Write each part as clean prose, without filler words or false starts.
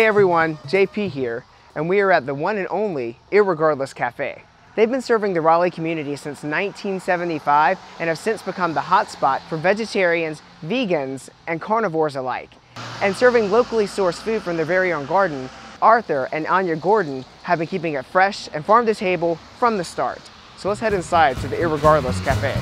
Hey everyone, JP here, and we are at the one and only Irregardless Cafe. They've been serving the Raleigh community since 1975 and have since become the hotspot for vegetarians, vegans, and carnivores alike. And serving locally sourced food from their very own garden, Arthur and Anya Gordon have been keeping it fresh and farm to table from the start. So let's head inside to the Irregardless Cafe.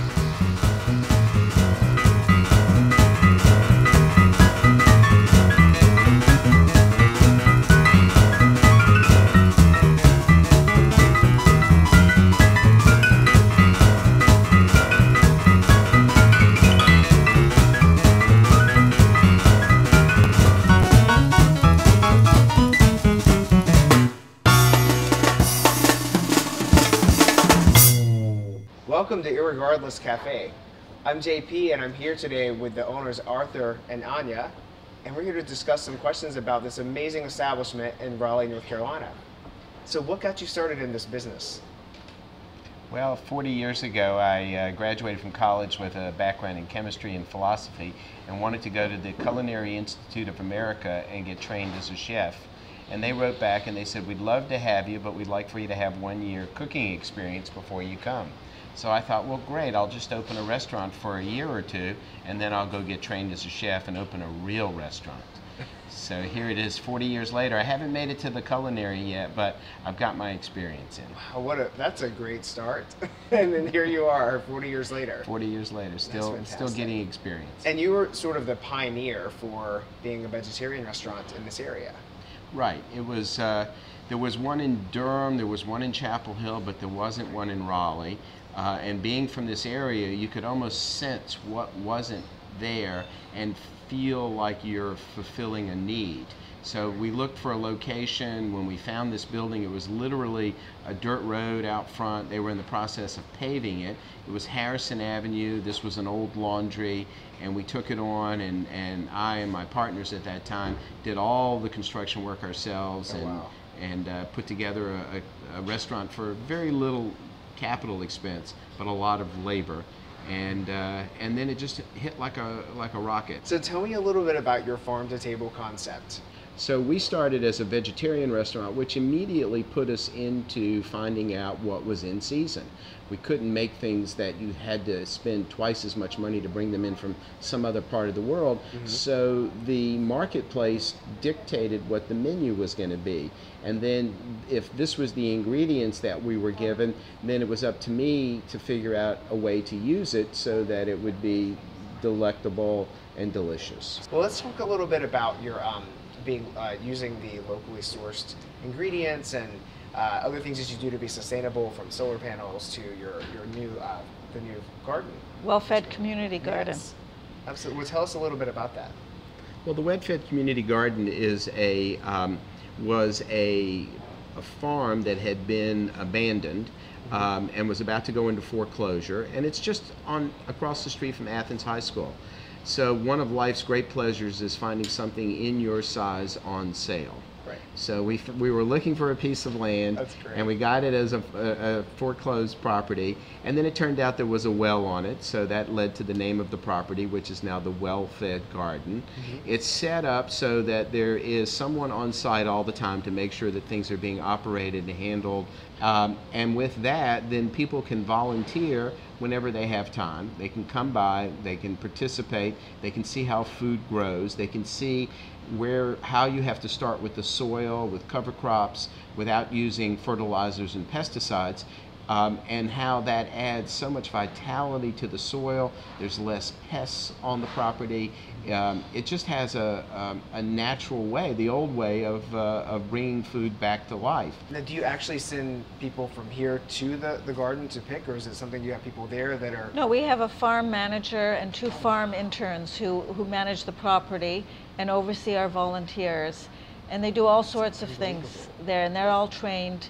Welcome to Irregardless Cafe. I'm JP and I'm here today with the owners Arthur and Anya, and we're here to discuss some questions about this amazing establishment in Raleigh, North Carolina. So what got you started in this business? Well, 40 years ago I graduated from college with a background in chemistry and philosophy and wanted to go to the Culinary Institute of America and get trained as a chef. And they wrote back and they said, we'd love to have you, but we'd like for you to have 1 year cooking experience before you come. So I thought, well, great, I'll just open a restaurant for a year or two, and then I'll go get trained as a chef and open a real restaurant. So here it is 40 years later. I haven't made it to the culinary yet, but I've got my experience in. Wow, that's a great start. And then here you are 40 years later. 40 years later, still getting experience. And you were sort of the pioneer for being a vegetarian restaurant in this area. Right. It was, there was one in Durham, there was one in Chapel Hill, but there wasn't one in Raleigh. And being from this area, you could almost sense what wasn't there and feel like you're fulfilling a need. So we looked for a location. When we found this building, it was literally a dirt road out front. They were in the process of paving it. It was Harrison Avenue. This was an old laundry, and we took it on, and I and my partners at that time did all the construction work ourselves. Oh, wow. and put together a restaurant for very little capital expense, but a lot of labor, and then it just hit like a rocket. So tell me a little bit about your farm to table concept. So we started as a vegetarian restaurant, which immediately put us into finding out what was in season. We couldn't make things that you had to spend twice as much money to bring them in from some other part of the world. Mm-hmm. So the marketplace dictated what the menu was going to be. And then if this was the ingredients that we were given, then it was up to me to figure out a way to use it so that it would be delectable and delicious. Well, let's talk a little bit about your using the locally sourced ingredients and other things that you do to be sustainable, from solar panels to your new the new garden. Well-fed community garden. Yes, absolutely. Well, tell us a little bit about that. Well, the Well-Fed Community Garden is was a farm that had been abandoned and was about to go into foreclosure, and it's just across the street from Athens High School. So one of life's great pleasures is finding something in your size on sale. Right. So we were looking for a piece of land. That's great. And we got it as a foreclosed property, and then it turned out there was a well on it, so that led to the name of the property, which is now the Well-Fed Garden. Mm-hmm. It's set up so that there is someone on site all the time to make sure that things are being operated and handled, and with that, then people can volunteer whenever they have time. They can come by, they can participate, they can see how food grows, they can see how you have to start with the soil, with cover crops, without using fertilizers and pesticides, and how that adds so much vitality to the soil. There's less pests on the property. It just has a natural way, the old way of bringing food back to life. Now, do you actually send people from here to the garden to pick, or is it something you have people there that are? No, we have a farm manager and 2 farm interns who manage the property and oversee our volunteers, and they do all sorts of things there, and they're all trained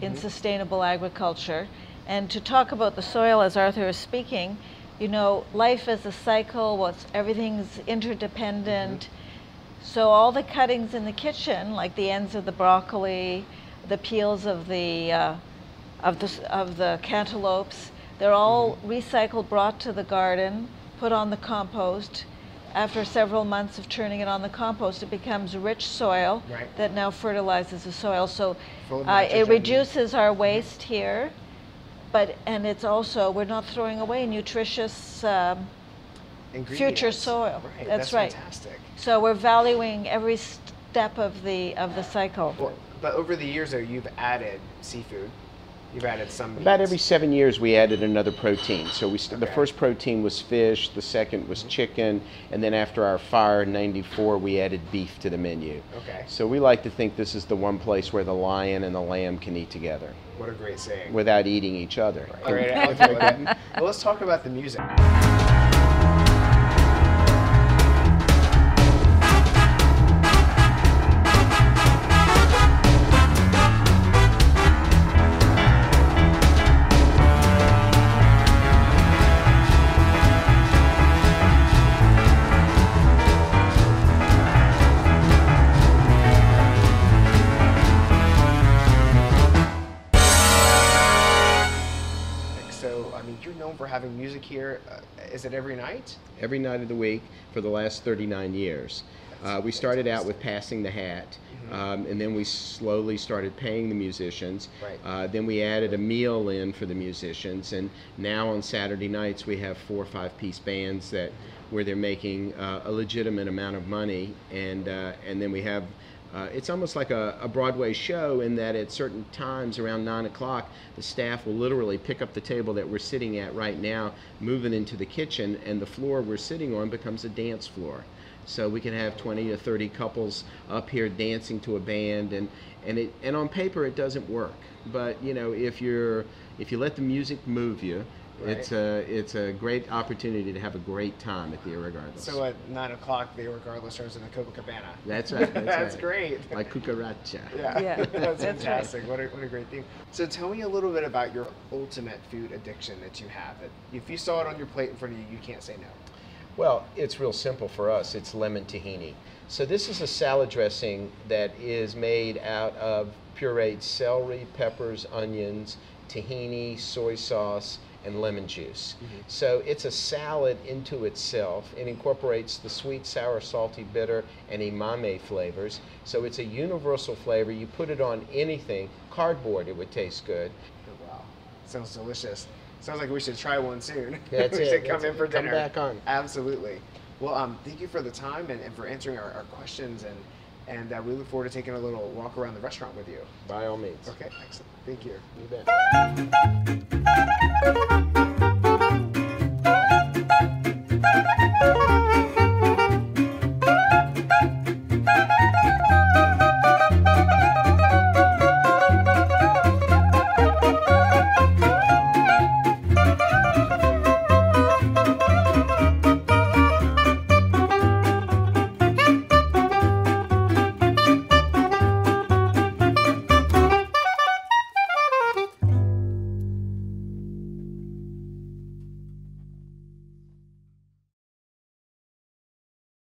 in sustainable agriculture. And to talk about the soil, as Arthur is speaking, you know, life is a cycle, everything's interdependent. So all the cuttings in the kitchen, like the ends of the broccoli, the peels of the cantaloupes, they're all recycled, brought to the garden, put on the compost, after several months of turning it on the compost, it becomes rich soil that now fertilizes the soil. So it reduces our waste here, and it's also, we're not throwing away nutritious future soil. Right. That's right. Fantastic. So we're valuing every step of the cycle. Well, but over the years, though, you've added seafood. You've added some meats. About every 7 years, we added another protein. So the first protein was fish, the second was chicken, and then after our fire in '94, we added beef to the menu. Okay. So we like to think this is the one place where the lion and the lamb can eat together. What a great saying. Without eating each other. All right, well, let's talk about the music. So, I mean, you're known for having music here. Is it every night? Every night of the week for the last 39 years. We started out with passing the hat, and then we slowly started paying the musicians. Right. Then we added a meal in for the musicians, and now on Saturday nights we have 4 or 5 piece bands where they're making a legitimate amount of money, and then we have. It's almost like a Broadway show in that at certain times around 9 o'clock, the staff will literally pick up the table that we're sitting at right now, move it into the kitchen, and the floor we're sitting on becomes a dance floor. So we can have 20 to 30 couples up here dancing to a band, and on paper it doesn't work. But you know, if you let the music move you, right. It's a great opportunity to have a great time at the Irregardless. So at 9 o'clock, the Irregardless starts in the Copacabana. That's right. That's right. great. Like cucaracha. Yeah. That's fantastic. Right. What a great theme. So tell me a little bit about your ultimate food addiction that you have. If you saw it on your plate in front of you, you can't say no. Well, it's real simple for us. It's lemon tahini. So this is a salad dressing that is made out of pureed celery, peppers, onions, tahini, soy sauce, and lemon juice. So it's a salad into itself. It incorporates the sweet, sour, salty, bitter, and umami flavors. So it's a universal flavor. You put it on anything, cardboard, it would taste good. Oh, wow. Sounds delicious. Sounds like we should try one soon. That's we it. should come in for dinner. Come back on. Absolutely. Well, thank you for the time and for answering our questions, and we look forward to taking a little walk around the restaurant with you. By all means. Okay, excellent. Thank you. You bet.